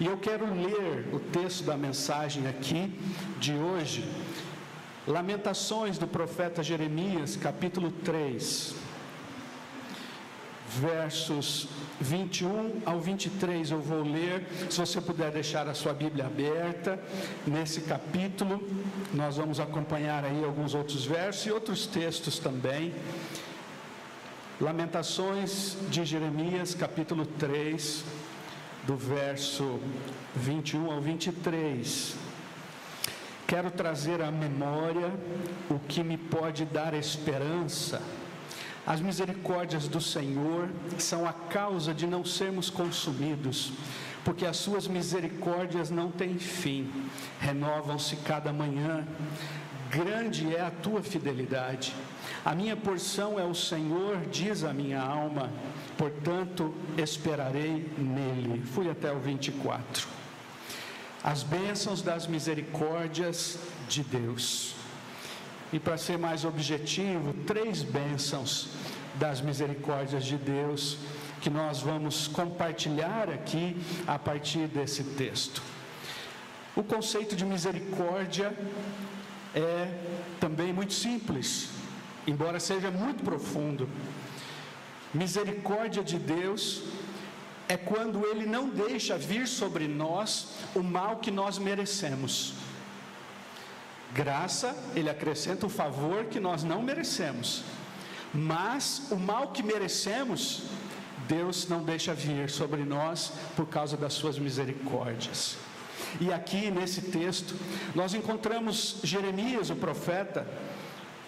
E eu quero ler o texto da mensagem aqui de hoje, Lamentações do profeta Jeremias, capítulo 3, versos 21 ao 23 eu vou ler. Se você puder deixar a sua Bíblia aberta nesse capítulo, nós vamos acompanhar aí alguns outros versos e outros textos também. Lamentações de Jeremias, capítulo 3, do verso 21 ao 23. Quero trazer à memória o que me pode dar esperança. As misericórdias do Senhor são a causa de não sermos consumidos, porque as suas misericórdias não têm fim, renovam-se cada manhã. Grande é a tua fidelidade. A minha porção é o Senhor, diz a minha alma, portanto esperarei nele. Fui até o 24. As bênçãos das misericórdias de Deus. E para ser mais objetivo, 3 bênçãos das misericórdias de Deus que nós vamos compartilhar aqui a partir desse texto. O conceito de misericórdia é também muito simples, embora seja muito profundo. Misericórdia de Deus é quando Ele não deixa vir sobre nós o mal que nós merecemos. Graça, Ele acrescenta o favor que nós não merecemos. Mas o mal que merecemos, Deus não deixa vir sobre nós por causa das suas misericórdias. E aqui nesse texto, nós encontramos Jeremias, o profeta,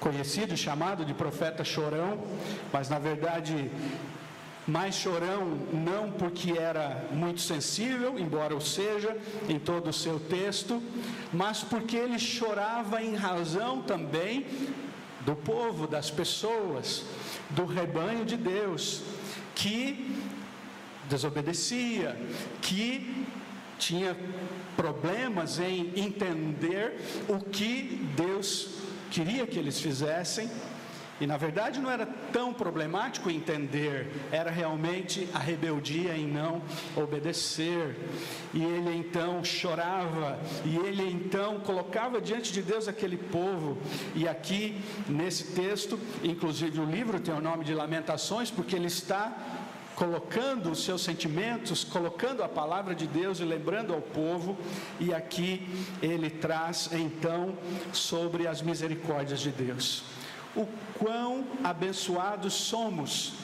conhecido e chamado de profeta chorão, mas na verdade mais chorão não porque era muito sensível, embora o seja em todo o seu texto, mas porque ele chorava em razão também do povo, das pessoas, do rebanho de Deus, que desobedecia, que tinha problemas em entender o que Deus queria que eles fizessem. E na verdade não era tão problemático entender, era realmente a rebeldia em não obedecer. E ele então chorava, e ele então colocava diante de Deus aquele povo. E aqui nesse texto, inclusive o livro tem o nome de Lamentações, porque ele está colocando os seus sentimentos, colocando a palavra de Deus e lembrando ao povo. E aqui ele traz então sobre as misericórdias de Deus. O quão abençoados somos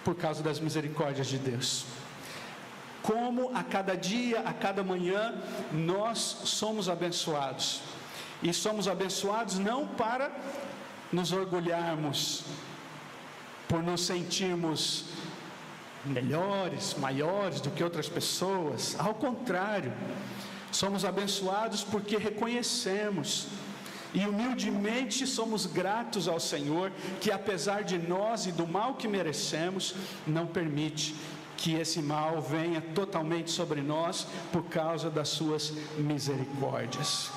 por causa das misericórdias de Deus. Como a cada dia, a cada manhã, nós somos abençoados. E somos abençoados não para nos orgulharmos, por nos sentirmos melhores, maiores do que outras pessoas. Ao contrário, somos abençoados porque reconhecemos e humildemente somos gratos ao Senhor, que apesar de nós e do mal que merecemos, não permite que esse mal venha totalmente sobre nós por causa das suas misericórdias.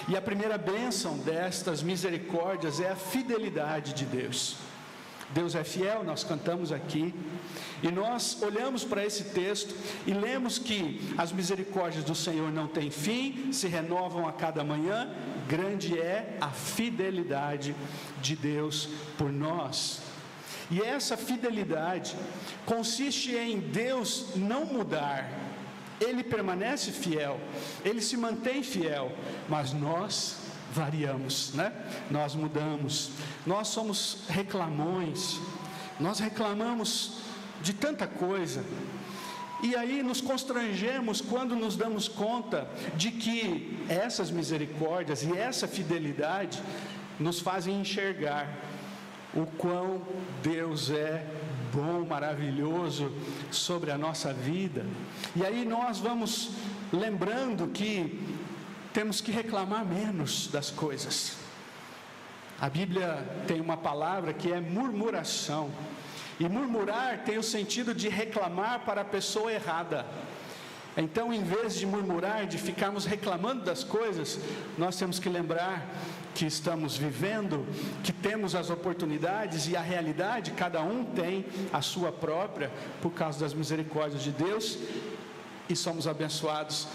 E a primeira bênção destas misericórdias é a fidelidade de Deus. Deus é fiel, nós cantamos aqui, e nós olhamos para esse texto e lemos que as misericórdias do Senhor não têm fim, se renovam a cada manhã. Grande é a fidelidade de Deus por nós. E essa fidelidade consiste em Deus não mudar. Ele permanece fiel, Ele se mantém fiel, mas nós variamos, né? Nós mudamos, nós somos reclamões, nós reclamamos de tanta coisa, e aí nos constrangemos quando nos damos conta de que essas misericórdias e essa fidelidade nos fazem enxergar o quão Deus é bom, maravilhoso sobre a nossa vida. E aí nós vamos lembrando que temos que reclamar menos das coisas. A Bíblia tem uma palavra que é murmuração, e murmurar tem o sentido de reclamar para a pessoa errada. Então, em vez de murmurar, de ficarmos reclamando das coisas, nós temos que lembrar que estamos vivendo, que temos as oportunidades e a realidade, cada um tem a sua própria, por causa das misericórdias de Deus, e somos abençoados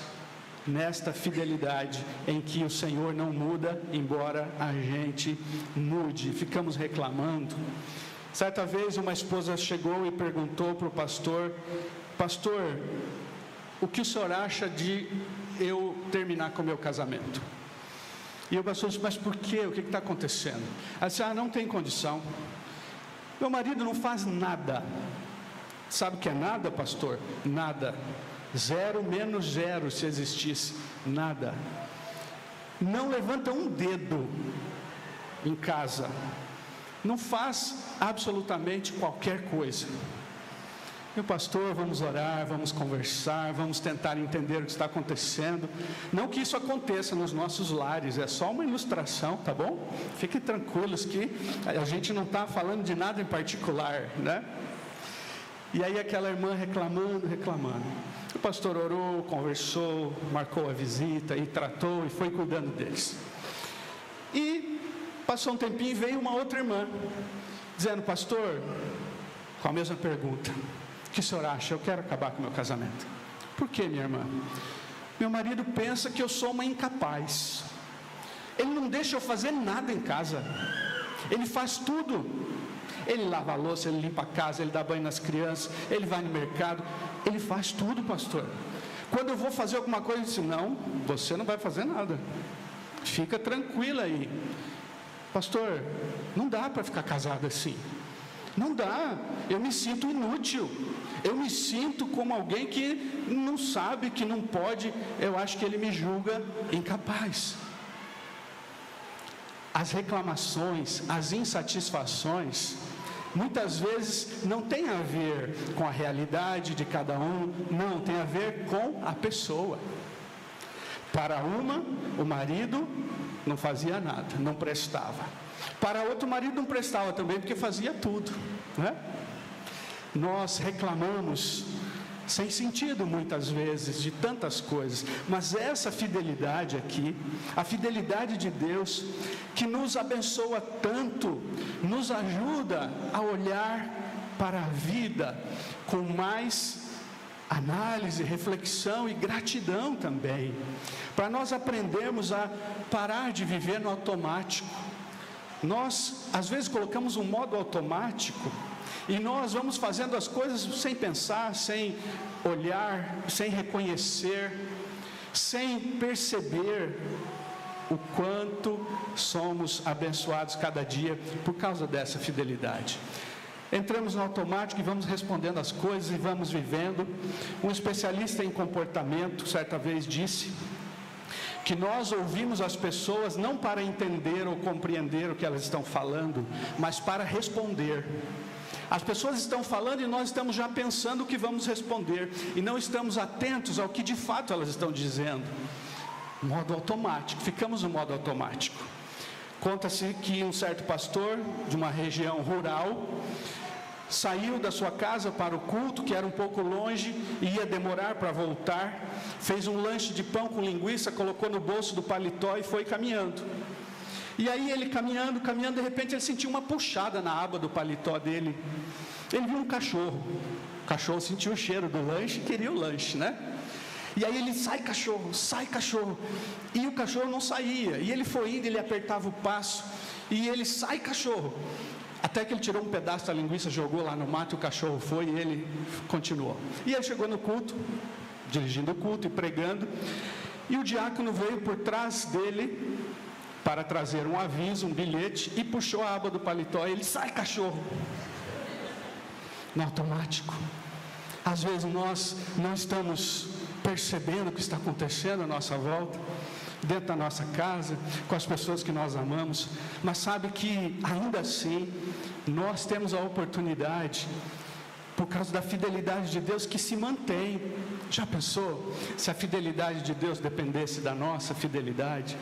nesta fidelidade em que o Senhor não muda, embora a gente mude. Ficamos reclamando. Certa vez uma esposa chegou e perguntou para o pastor: pastor, o que o senhor acha de eu terminar com o meu casamento? E o pastor disse: mas por quê? O que está acontecendo? Ela disse: não tem condição. Meu marido não faz nada. Sabe o que é nada, pastor? Nada. 0 menos 0, se existisse. Nada. Não levanta um dedo em casa. Não faz absolutamente qualquer coisa. Meu pastor, vamos orar, vamos conversar, vamos tentar entender o que está acontecendo. Não que isso aconteça nos nossos lares, é só uma ilustração, tá bom? Fiquem tranquilos que a gente não está falando de nada em particular, né? E aí aquela irmã reclamando. O pastor orou, conversou, marcou a visita e tratou e foi cuidando deles. E passou um tempinho e veio uma outra irmã, dizendo: pastor, com a mesma pergunta: o que o senhor acha? Eu quero acabar com o meu casamento. Por quê, minha irmã? Meu marido pensa que eu sou uma incapaz. Ele não deixa eu fazer nada em casa. Ele faz tudo. Ele lava a louça, ele limpa a casa, ele dá banho nas crianças, ele vai no mercado. Ele faz tudo, pastor. Quando eu vou fazer alguma coisa, ele diz: não, você não vai fazer nada. Fica tranquila aí. Pastor, não dá para ficar casado assim. Não dá, eu me sinto inútil, eu me sinto como alguém que não sabe, que não pode, eu acho que ele me julga incapaz. As reclamações, as insatisfações, muitas vezes não tem a ver com a realidade de cada um, não, tem a ver com a pessoa. Para uma, o marido não fazia nada, não prestava. Para outro, o marido não prestava também, porque fazia tudo, né? Nós reclamamos sem sentido muitas vezes de tantas coisas, mas essa fidelidade aqui, a fidelidade de Deus, que nos abençoa tanto, nos ajuda a olhar para a vida com mais análise, reflexão e gratidão também, para nós aprendermos a parar de viver no automático. Nós, às vezes, colocamos um modo automático e nós vamos fazendo as coisas sem pensar, sem olhar, sem reconhecer, sem perceber o quanto somos abençoados cada dia por causa dessa fidelidade. Entramos no automático e vamos respondendo as coisas e vamos vivendo. Um especialista em comportamento certa vez disse que nós ouvimos as pessoas não para entender ou compreender o que elas estão falando, mas para responder. As pessoas estão falando e nós estamos já pensando o que vamos responder, e não estamos atentos ao que de fato elas estão dizendo. Modo automático, ficamos no modo automático. Conta-se que um certo pastor de uma região rural saiu da sua casa para o culto, que era um pouco longe, e ia demorar para voltar. Fez um lanche de pão com linguiça, colocou no bolso do paletó e foi caminhando. E aí ele caminhando, de repente ele sentiu uma puxada na aba do paletó dele. Ele viu um cachorro. O cachorro sentiu o cheiro do lanche e queria o lanche, né? E aí ele: sai cachorro. E o cachorro não saía. E ele foi indo, ele apertava o passo. E ele: sai cachorro. Até que ele tirou um pedaço da linguiça, jogou lá no mato, o cachorro foi e ele continuou. E ele chegou no culto, dirigindo o culto e pregando, e o diácono veio por trás dele para trazer um aviso, um bilhete, e puxou a aba do paletó e ele: sai cachorro. No automático. Às vezes nós não estamos percebendo o que está acontecendo à nossa volta, dentro da nossa casa, com as pessoas que nós amamos, mas sabe que ainda assim nós temos a oportunidade, por causa da fidelidade de Deus que se mantém. Já pensou se a fidelidade de Deus dependesse da nossa fidelidade?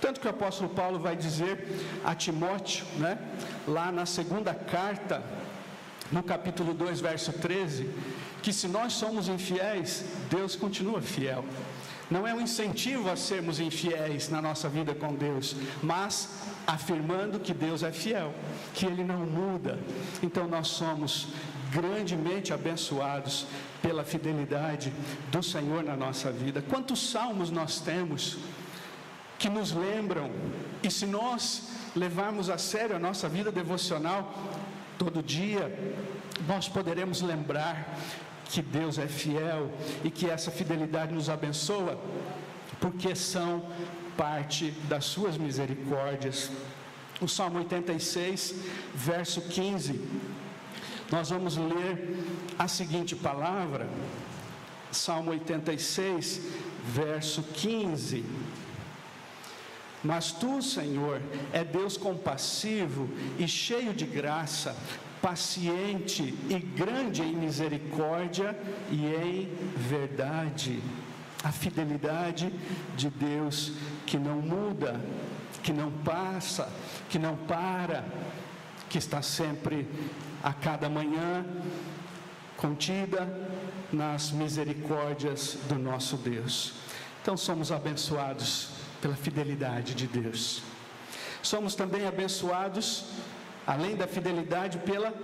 Tanto que o apóstolo Paulo vai dizer a Timóteo, né, lá na segunda carta, no capítulo 2, verso 13, que se nós somos infiéis, Deus continua fiel. Não é um incentivo a sermos infiéis na nossa vida com Deus, mas afirmando que Deus é fiel, que Ele não muda. Então nós somos grandemente abençoados pela fidelidade do Senhor na nossa vida. Quantos salmos nós temos que nos lembram, e se nós levarmos a sério a nossa vida devocional, todo dia nós poderemos lembrar que Deus é fiel e que essa fidelidade nos abençoa, porque são parte das suas misericórdias. O Salmo 86, verso 15, nós vamos ler a seguinte palavra, Salmo 86, verso 15: Mas tu, Senhor, é Deus compassivo e cheio de graça, paciente e grande em misericórdia e em verdade. A fidelidade de Deus que não muda, que não passa, que não para, que está sempre a cada manhã contida nas misericórdias do nosso Deus. Então somos abençoados pela fidelidade de Deus. Somos também abençoados, além da fidelidade, pela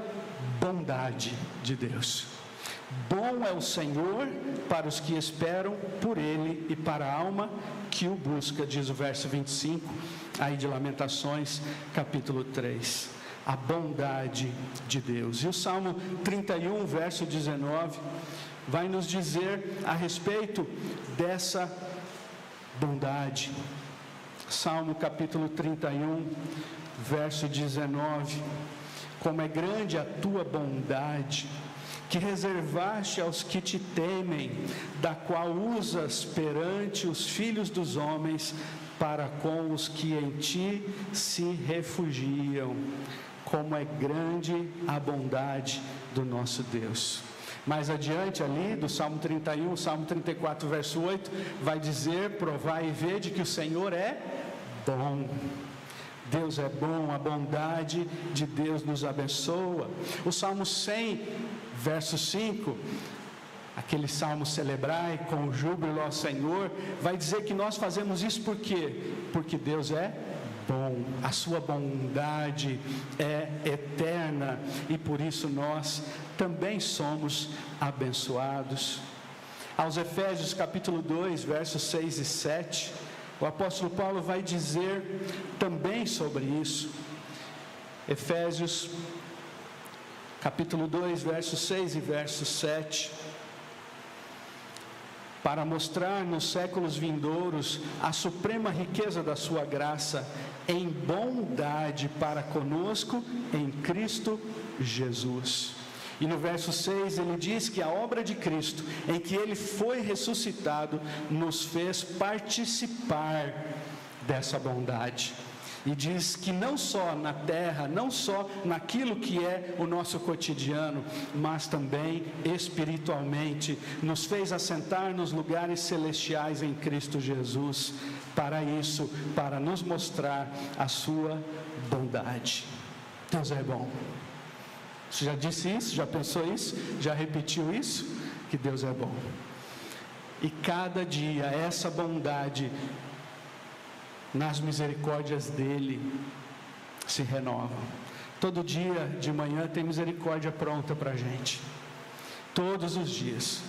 bondade de Deus. Bom é o Senhor para os que esperam por Ele e para a alma que o busca, diz o verso 25, aí de Lamentações, capítulo 3. A bondade de Deus. E o Salmo 31, verso 19, vai nos dizer a respeito dessa bondade. Salmo capítulo 31, verso 19: Como é grande a tua bondade, que reservaste aos que te temem, da qual usas perante os filhos dos homens, para com os que em ti se refugiam. Como é grande a bondade do nosso Deus. Mais adiante ali, do Salmo 31, Salmo 34, verso 8, vai dizer: provai e vede que o Senhor é bom. Deus é bom, a bondade de Deus nos abençoa. O Salmo 100, verso 5, aquele salmo celebrai com júbilo ao Senhor, vai dizer que nós fazemos isso por quê? Porque Deus é bom, a sua bondade é eterna e por isso nós também somos abençoados. Aos Efésios capítulo 2, versos 6 e 7, o apóstolo Paulo vai dizer também sobre isso. Efésios capítulo 2, versos 6 e verso 7. Para mostrar nos séculos vindouros a suprema riqueza da sua graça em bondade para conosco em Cristo Jesus. E no verso 6 ele diz que a obra de Cristo, em que ele foi ressuscitado, nos fez participar dessa bondade. E diz que não só na terra, não só naquilo que é o nosso cotidiano, mas também espiritualmente, nos fez assentar nos lugares celestiais em Cristo Jesus. Para isso, para nos mostrar a sua bondade. Deus é bom. Você já disse isso? Já pensou isso? Já repetiu isso? Que Deus é bom. E cada dia essa bondade nas misericórdias dele se renovam. Todo dia de manhã tem misericórdia pronta para a gente. Todos os dias.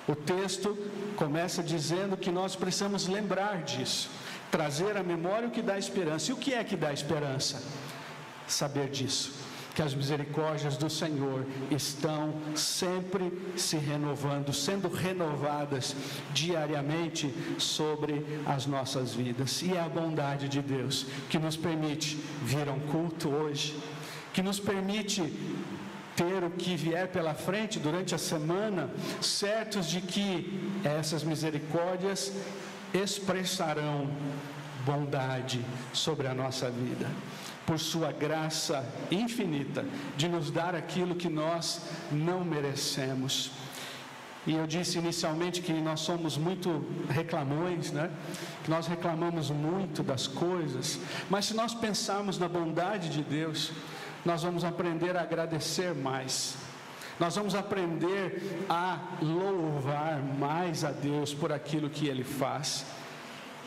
O texto começa dizendo que nós precisamos lembrar disso, trazer à memória o que dá esperança. E o que é que dá esperança? Saber disso, que as misericórdias do Senhor estão sempre se renovando, sendo renovadas diariamente sobre as nossas vidas. E é a bondade de Deus que nos permite vir a um culto hoje, que nos permite ter o que vier pela frente durante a semana, certos de que essas misericórdias expressarão bondade sobre a nossa vida, por sua graça infinita, de nos dar aquilo que nós não merecemos. E eu disse inicialmente que nós somos muito reclamões, né? Que nós reclamamos muito das coisas, mas se nós pensarmos na bondade de Deus, nós vamos aprender a agradecer mais. Nós vamos aprender a louvar mais a Deus por aquilo que Ele faz.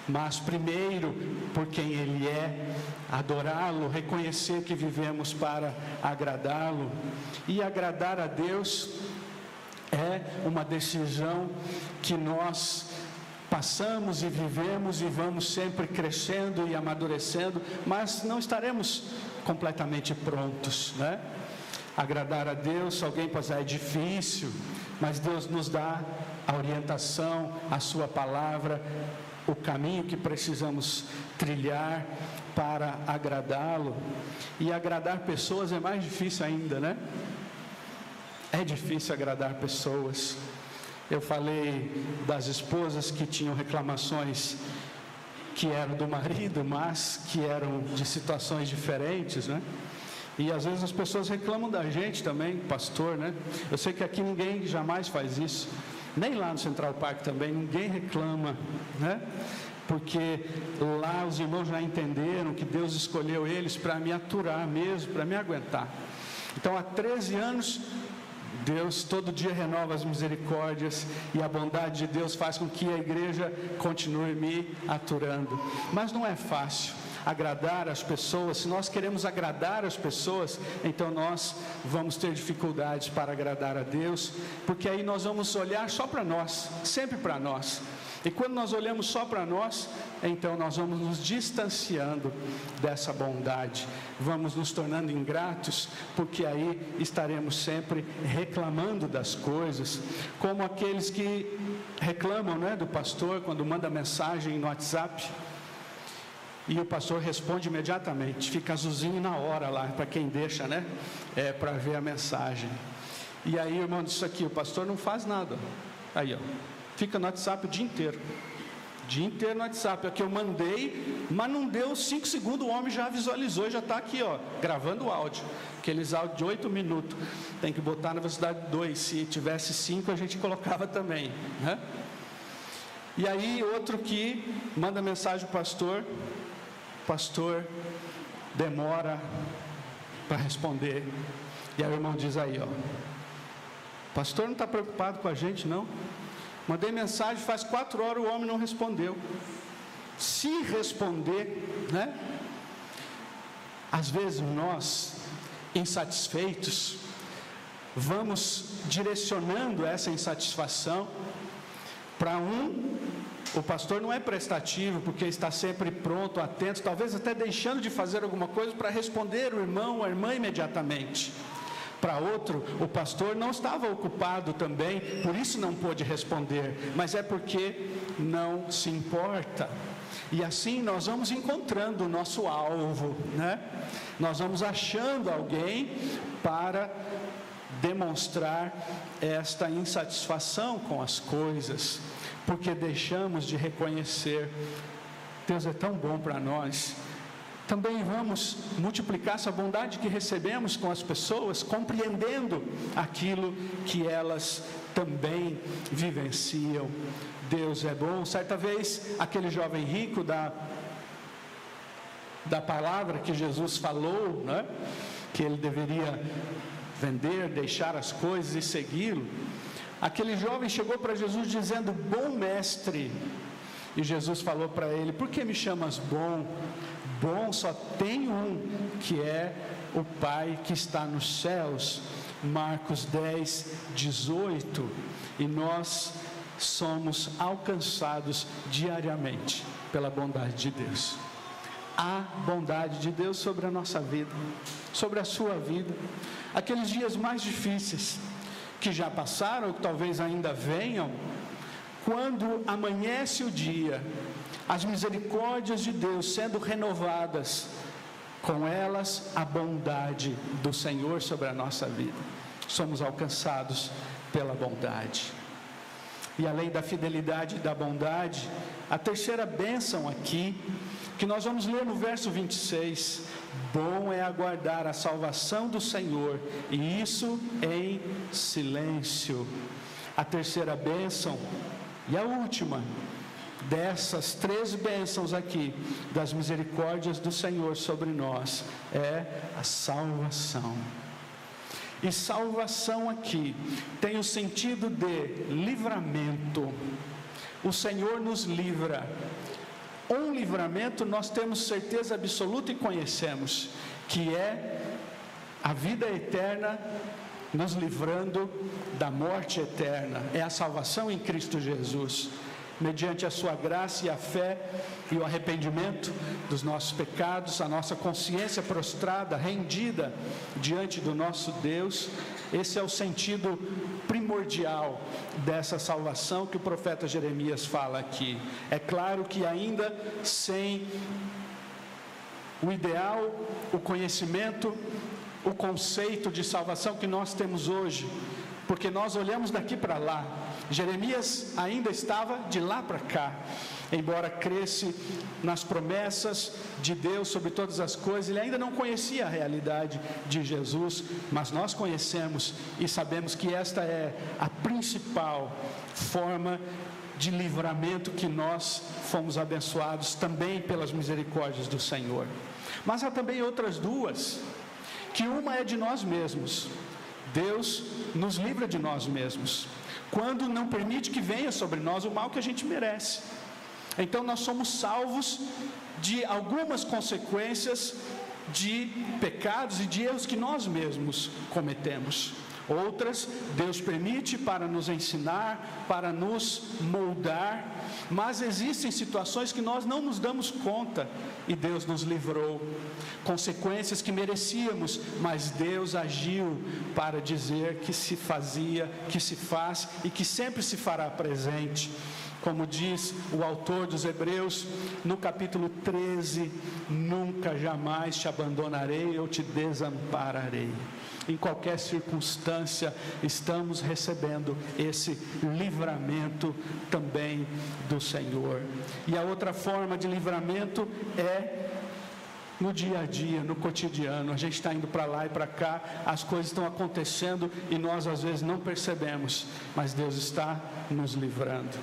mas primeiro por quem Ele é, adorá-lo, reconhecer que vivemos para agradá-lo. E agradar a Deus é uma decisão que nós passamos e vivemos e vamos sempre crescendo e amadurecendo, mas não estaremos completamente prontos, né? Agradar a Deus, alguém pode dizer, é difícil, mas Deus nos dá a orientação, a sua palavra, o caminho que precisamos trilhar para agradá-lo. E agradar pessoas é mais difícil ainda, né? É difícil agradar pessoas. Eu falei das esposas que tinham reclamações que eram do marido, mas que eram de situações diferentes, né? E às vezes as pessoas reclamam da gente também, pastor, né? Eu sei que aqui ninguém jamais faz isso, nem lá no Central Park também, ninguém reclama, né? Porque lá os irmãos já entenderam que Deus escolheu eles para me aturar mesmo, para me aguentar. Então há 13 anos, Deus todo dia renova as misericórdias e a bondade de Deus faz com que a igreja continue me aturando. Mas não é fácil agradar as pessoas. Se nós queremos agradar as pessoas, então nós vamos ter dificuldades para agradar a Deus, porque aí nós vamos olhar só para nós, sempre para nós. E quando nós olhamos só para nós, então nós vamos nos distanciando dessa bondade, vamos nos tornando ingratos, porque aí estaremos sempre reclamando das coisas, como aqueles que reclamam, né, do pastor quando manda mensagem no WhatsApp, e o pastor responde imediatamente, fica azulzinho na hora lá, para quem deixa, né, para ver a mensagem. E aí o irmão disse aqui, o pastor não faz nada, aí ó, fica no WhatsApp o dia inteiro no WhatsApp, aqui eu mandei, mas não deu 5 segundos, o homem já visualizou, já está aqui, ó, gravando o áudio, aqueles áudios de 8 minutos, tem que botar na velocidade 2, se tivesse 5 a gente colocava também, né? E aí outro que manda mensagem para o pastor demora para responder, e aí o irmão diz aí, ó, pastor não está preocupado com a gente não? Mandei mensagem, faz 4 horas o homem não respondeu. Se responder, né? Às vezes nós, insatisfeitos, vamos direcionando essa insatisfação para o pastor não é prestativo, porque está sempre pronto, atento, talvez até deixando de fazer alguma coisa para responder o irmão ou a irmã imediatamente. Para outro, o pastor não estava ocupado também, por isso não pôde responder, mas é porque não se importa. E assim nós vamos encontrando o nosso alvo, né? Nós vamos achando alguém para demonstrar esta insatisfação com as coisas, porque deixamos de reconhecer, Deus é tão bom para nós. Também vamos multiplicar essa bondade que recebemos com as pessoas, compreendendo aquilo que elas também vivenciam. Deus é bom. Certa vez, aquele jovem rico da palavra que Jesus falou, né? Que ele deveria vender, deixar as coisas e segui-lo. Aquele jovem chegou para Jesus dizendo, bom mestre. E Jesus falou para ele, por que me chamas bom? Bom só tem um, que é o Pai que está nos céus. Marcos 10, 18. E nós somos alcançados diariamente pela bondade de Deus. A bondade de Deus sobre a nossa vida, sobre a sua vida. Aqueles dias mais difíceis que já passaram, ou que talvez ainda venham, quando amanhece o dia, as misericórdias de Deus sendo renovadas, com elas a bondade do Senhor sobre a nossa vida. Somos alcançados pela bondade. E além da fidelidade e da bondade, a terceira bênção aqui, que nós vamos ler no verso 26, bom é aguardar a salvação do Senhor, e isso em silêncio. A terceira bênção, e a última, dessas 3 bênçãos aqui, das misericórdias do Senhor sobre nós, é a salvação. E salvação aqui tem o sentido de livramento. O Senhor nos livra um livramento nós temos certeza absoluta e conhecemos, que é a vida eterna, nos livrando da morte eterna, é a salvação em Cristo Jesus, mediante a sua graça e a fé e o arrependimento dos nossos pecados, a nossa consciência prostrada, rendida diante do nosso Deus. Esse é o sentido primordial dessa salvação que o profeta Jeremias fala aqui. É claro que ainda sem o ideal, o conhecimento, o conceito de salvação que nós temos hoje, porque nós olhamos daqui para lá. Jeremias ainda estava de lá para cá, embora cresce nas promessas de Deus sobre todas as coisas, ele ainda não conhecia a realidade de Jesus, mas nós conhecemos e sabemos que esta é a principal forma de livramento que nós fomos abençoados também pelas misericórdias do Senhor. Mas há também outras duas, que uma é de nós mesmos. Deus nos livra de nós mesmos, quando não permite que venha sobre nós o mal que a gente merece. Então nós somos salvos de algumas consequências de pecados e de erros que nós mesmos cometemos. Outras, Deus permite para nos ensinar, para nos moldar, mas existem situações que nós não nos damos conta e Deus nos livrou. Consequências que merecíamos, mas Deus agiu para dizer que se fazia, que se faz e que sempre se fará presente. Como diz o autor dos Hebreus, no capítulo 13, nunca jamais te abandonarei ou te desampararei. Em qualquer circunstância, estamos recebendo esse livramento também do Senhor. E a outra forma de livramento é no dia a dia, no cotidiano. A gente está indo para lá e para cá, as coisas estão acontecendo e nós às vezes não percebemos, mas Deus está nos livrando.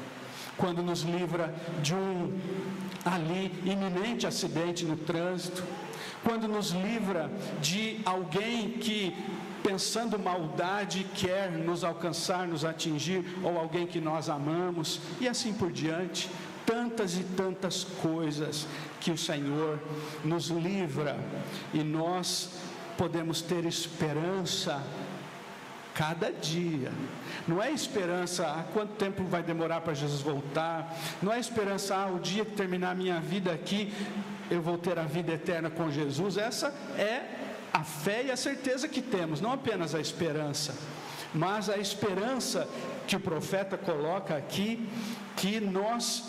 Quando nos livra de um ali iminente acidente no trânsito, quando nos livra de alguém que, pensando maldade, quer nos alcançar, nos atingir, ou alguém que nós amamos, e assim por diante, tantas e tantas coisas que o Senhor nos livra, e nós podemos ter esperança cada dia. Não é esperança, quanto tempo vai demorar para Jesus voltar, não é esperança, o dia que terminar a minha vida aqui, eu vou ter a vida eterna com Jesus. Essa é a fé e a certeza que temos, não apenas a esperança, mas a esperança que o profeta coloca aqui, que nós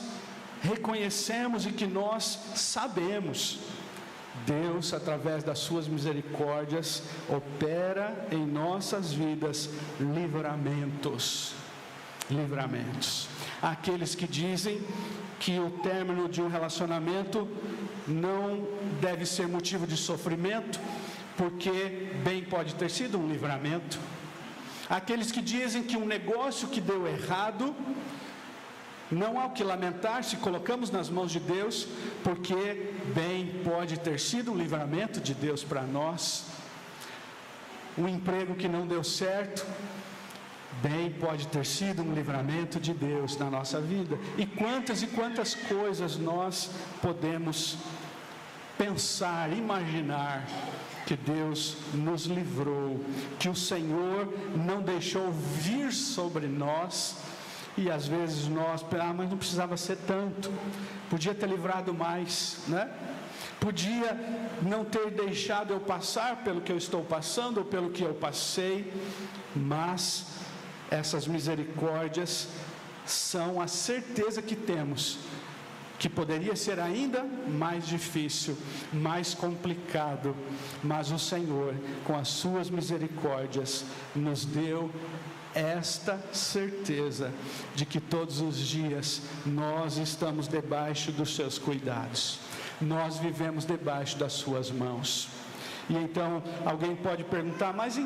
reconhecemos e que nós sabemos. Deus, através das suas misericórdias, opera em nossas vidas livramentos. Há aqueles que dizem que o término de um relacionamento não deve ser motivo de sofrimento, porque bem pode ter sido um livramento. Há aqueles que dizem que um negócio que deu errado, não há o que lamentar se colocamos nas mãos de Deus, porque bem pode ter sido um livramento de Deus para nós. Um emprego que não deu certo, bem pode ter sido um livramento de Deus na nossa vida. E quantas coisas nós podemos pensar, imaginar que Deus nos livrou, que o Senhor não deixou vir sobre nós. E às vezes nós, mas não precisava ser tanto, podia ter livrado mais, né? Podia não ter deixado eu passar pelo que eu estou passando ou pelo que eu passei, mas essas misericórdias são a certeza que temos, que poderia ser ainda mais difícil, mais complicado, mas o Senhor, com as suas misericórdias, nos deu esta certeza de que todos os dias nós estamos debaixo dos seus cuidados, nós vivemos debaixo das suas mãos. E então alguém pode perguntar, mas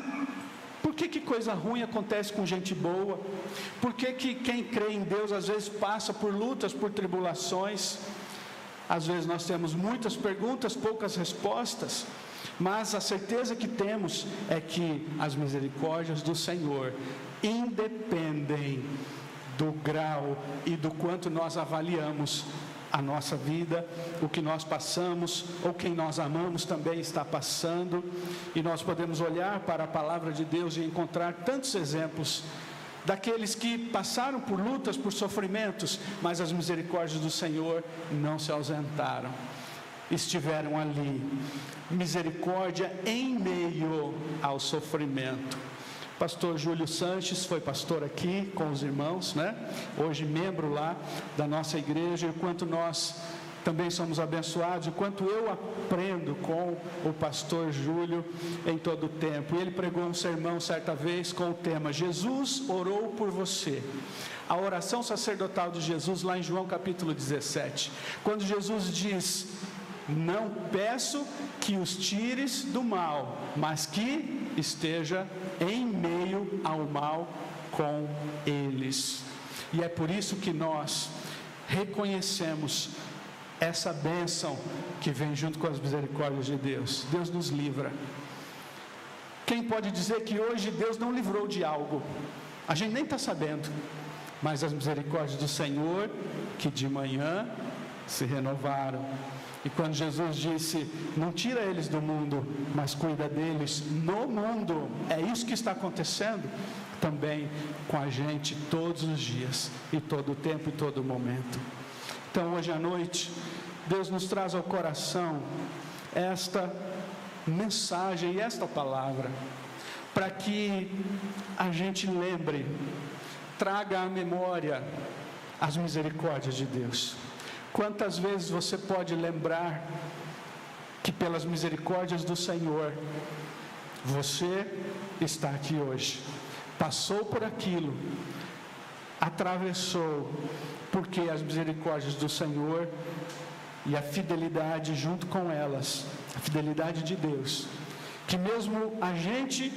por que coisa ruim acontece com gente boa? Por que quem crê em Deus às vezes passa por lutas, por tribulações? Às vezes nós temos muitas perguntas, poucas respostas, mas a certeza que temos é que as misericórdias do Senhor independem do grau e do quanto nós avaliamos a nossa vida, o que nós passamos, ou quem nós amamos também está passando, e nós podemos olhar para a palavra de Deus e encontrar tantos exemplos daqueles que passaram por lutas, por sofrimentos, mas as misericórdias do Senhor não se ausentaram, estiveram ali. Misericórdia em meio ao sofrimento. Pastor Júlio Sanches foi pastor aqui com os irmãos, né? Hoje membro lá da nossa igreja, e o quanto nós também somos abençoados, o quanto eu aprendo com o pastor Júlio em todo o tempo. E ele pregou um sermão certa vez com o tema Jesus orou por você. A oração sacerdotal de Jesus lá em João capítulo 17, quando Jesus diz: não peço que os tires do mal, mas que esteja em meio ao mal com eles. E é por isso que nós reconhecemos essa bênção que vem junto com as misericórdias de Deus. Deus nos livra. Quem pode dizer que hoje Deus não livrou de algo? A gente nem está sabendo, mas as misericórdias do Senhor, que de manhã se renovaram. E quando Jesus disse: não tira eles do mundo, mas cuida deles no mundo, é isso que está acontecendo também com a gente todos os dias, e todo o tempo e todo o momento. Então hoje à noite, Deus nos traz ao coração esta mensagem e esta palavra, para que a gente lembre, traga à memória as misericórdias de Deus. Quantas vezes você pode lembrar que pelas misericórdias do Senhor, você está aqui hoje, passou por aquilo, atravessou, porque as misericórdias do Senhor e a fidelidade junto com elas, a fidelidade de Deus, que mesmo a gente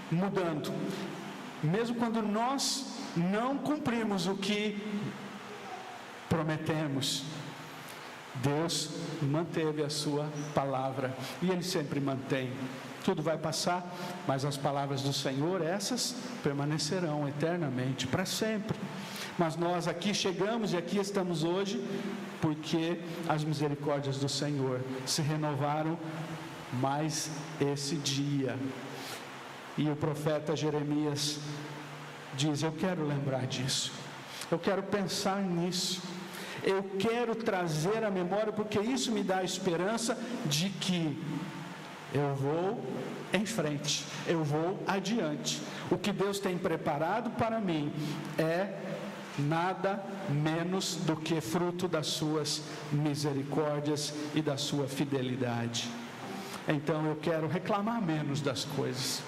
mudando, mesmo quando nós não cumprimos o que prometemos, Deus manteve a sua palavra, e Ele sempre mantém. Tudo vai passar, mas as palavras do Senhor, essas permanecerão eternamente, para sempre. Mas nós aqui chegamos e aqui estamos hoje, porque as misericórdias do Senhor se renovaram mais esse dia. E o profeta Jeremias diz: eu quero lembrar disso, eu quero pensar nisso, eu quero trazer à memória, porque isso me dá a esperança de que eu vou em frente, eu vou adiante. O que Deus tem preparado para mim é nada menos do que fruto das suas misericórdias e da sua fidelidade. Então eu quero reclamar menos das coisas.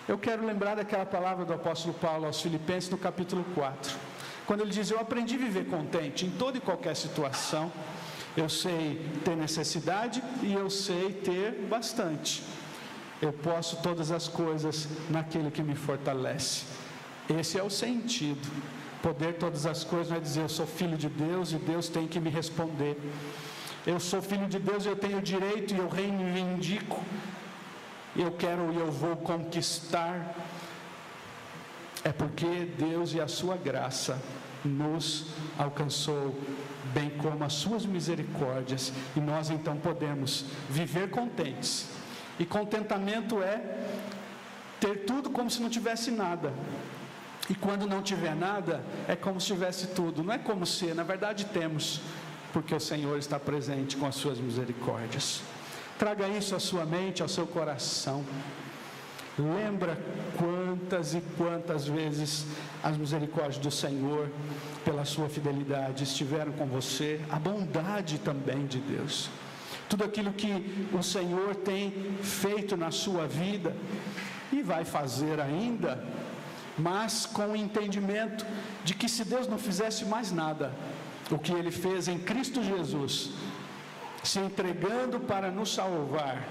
Eu quero lembrar daquela palavra do apóstolo Paulo aos Filipenses no capítulo 4, quando ele diz: eu aprendi a viver contente em toda e qualquer situação. Eu sei ter necessidade e eu sei ter bastante. Eu posso todas as coisas naquele que me fortalece. Esse é o sentido. Poder todas as coisas não é dizer eu sou filho de Deus e Deus tem que me responder. Eu sou filho de Deus e eu tenho direito e eu reivindico. Eu quero e eu vou conquistar. É porque Deus e a sua graça nos alcançou, bem como as suas misericórdias, e nós então podemos viver contentes. E contentamento é ter tudo como se não tivesse nada. E quando não tiver nada, é como se tivesse tudo. Não é como se, na verdade temos, porque o Senhor está presente com as suas misericórdias. Traga isso à sua mente, ao seu coração. Lembra quantas e quantas vezes as misericórdias do Senhor, pela sua fidelidade, estiveram com você, a bondade também de Deus. Tudo aquilo que o Senhor tem feito na sua vida e vai fazer ainda, mas com o entendimento de que se Deus não fizesse mais nada, o que Ele fez em Cristo Jesus, se entregando para nos salvar,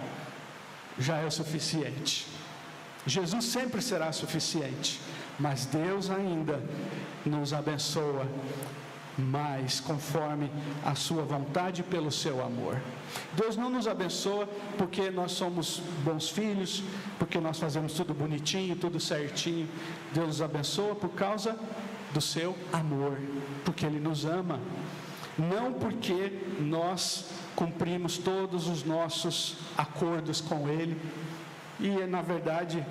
já é o suficiente. Jesus sempre será suficiente, mas Deus ainda nos abençoa mais conforme a sua vontade e pelo seu amor. Deus não nos abençoa porque nós somos bons filhos, porque nós fazemos tudo bonitinho, tudo certinho. Deus nos abençoa por causa do seu amor, porque Ele nos ama. não porque nós cumprimos todos os nossos acordos com Ele, e na verdade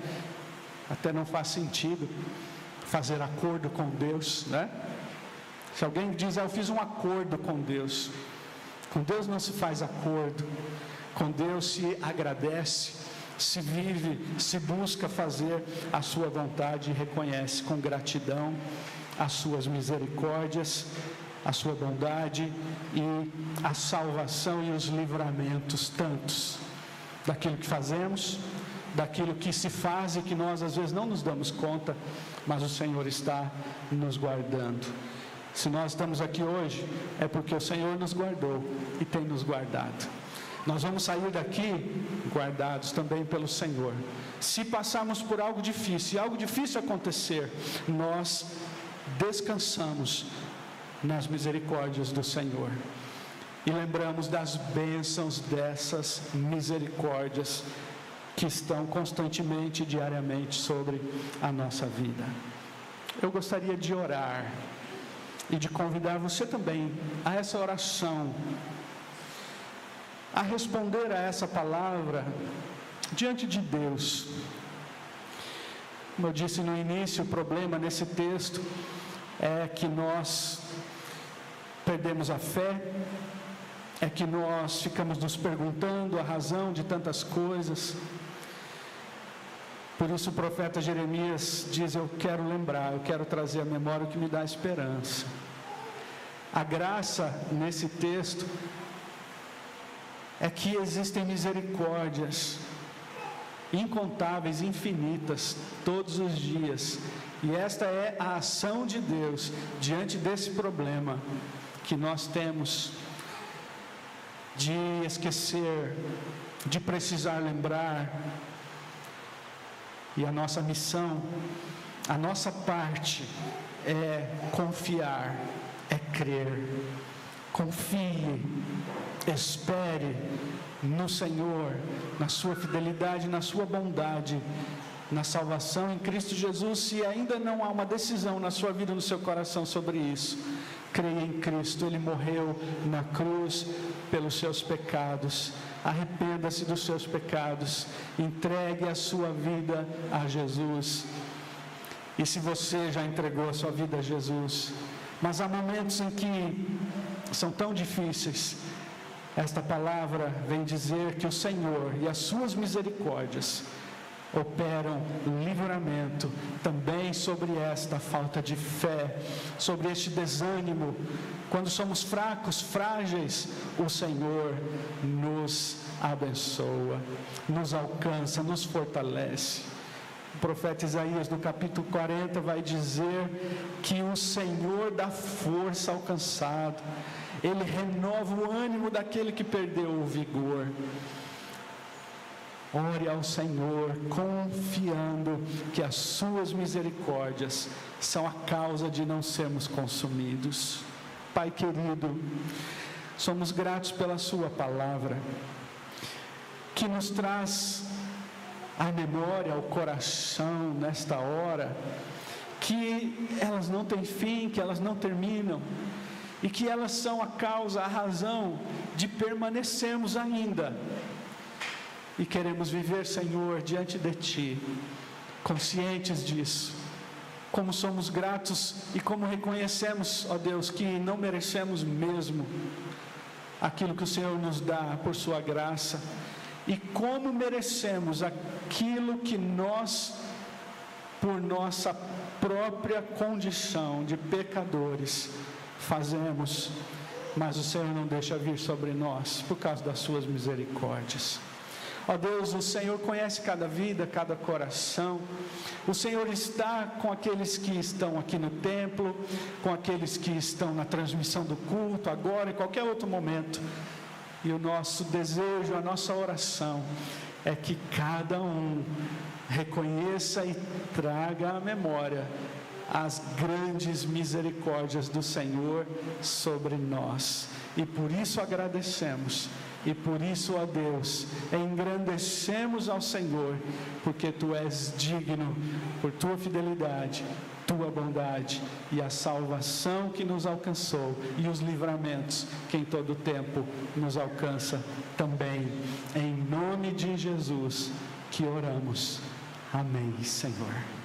até não faz sentido fazer acordo com Deus, né? Se alguém diz, eu fiz um acordo com Deus não se faz acordo, com Deus se agradece, se vive, se busca fazer a sua vontade e reconhece com gratidão as suas misericórdias, a sua bondade e a salvação e os livramentos tantos daquilo que fazemos, daquilo que se faz e que nós às vezes não nos damos conta, mas o Senhor está nos guardando. Se nós estamos aqui hoje, é porque o Senhor nos guardou e tem nos guardado. Nós vamos sair daqui guardados também pelo Senhor. Se passarmos por algo difícil, e algo difícil acontecer, nós descansamos nas misericórdias do Senhor. E lembramos das bênçãos dessas misericórdias que estão constantemente, diariamente sobre a nossa vida. Eu gostaria de orar e de convidar você também a essa oração, a responder a essa palavra diante de Deus. Como eu disse no início, o problema nesse texto é que nós perdemos a fé, é que nós ficamos nos perguntando a razão de tantas coisas. Por isso o profeta Jeremias diz, eu quero lembrar, eu quero trazer à memória o que me dá esperança. A graça nesse texto é que existem misericórdias incontáveis, infinitas, todos os dias. E esta é a ação de Deus diante desse problema que nós temos de esquecer, de precisar lembrar. E a nossa missão, a nossa parte é confiar, é crer. Confie, espere no Senhor, na sua fidelidade, na sua bondade, na salvação em Cristo Jesus. Se ainda não há uma decisão na sua vida, no seu coração sobre isso, creia em Cristo. Ele morreu na cruz pelos seus pecados. Arrependa-se dos seus pecados, entregue a sua vida a Jesus. E se você já entregou a sua vida a Jesus, mas há momentos em que são tão difíceis, esta palavra vem dizer que o Senhor e as suas misericórdias operam livramento também sobre esta falta de fé, sobre este desânimo. Quando somos fracos, frágeis, o Senhor nos abençoa, nos alcança, nos fortalece. O profeta Isaías, no capítulo 40, vai dizer que o Senhor dá força ao cansado, Ele renova o ânimo daquele que perdeu o vigor. Ore ao Senhor, confiando que as suas misericórdias são a causa de não sermos consumidos. Pai querido, somos gratos pela sua palavra, que nos traz à memória, ao coração, nesta hora, que elas não têm fim, que elas não terminam, e que elas são a causa, a razão de permanecermos ainda. E queremos viver, Senhor, diante de Ti, conscientes disso, como somos gratos e como reconhecemos, ó Deus, que não merecemos mesmo aquilo que o Senhor nos dá por Sua graça, e como merecemos aquilo que nós, por nossa própria condição de pecadores, fazemos, mas o Senhor não deixa vir sobre nós, por causa das Suas misericórdias. Ó Deus, o Senhor conhece cada vida, cada coração. O Senhor está com aqueles que estão aqui no templo, com aqueles que estão na transmissão do culto, agora, em qualquer outro momento. E o nosso desejo, a nossa oração é que cada um reconheça e traga à memória as grandes misericórdias do Senhor sobre nós. E por isso agradecemos. E por isso, ó Deus, engrandecemos ao Senhor, porque Tu és digno, por Tua fidelidade, tua bondade e a salvação que nos alcançou e os livramentos que em todo tempo nos alcança também. Em nome de Jesus que oramos. Amém, Senhor.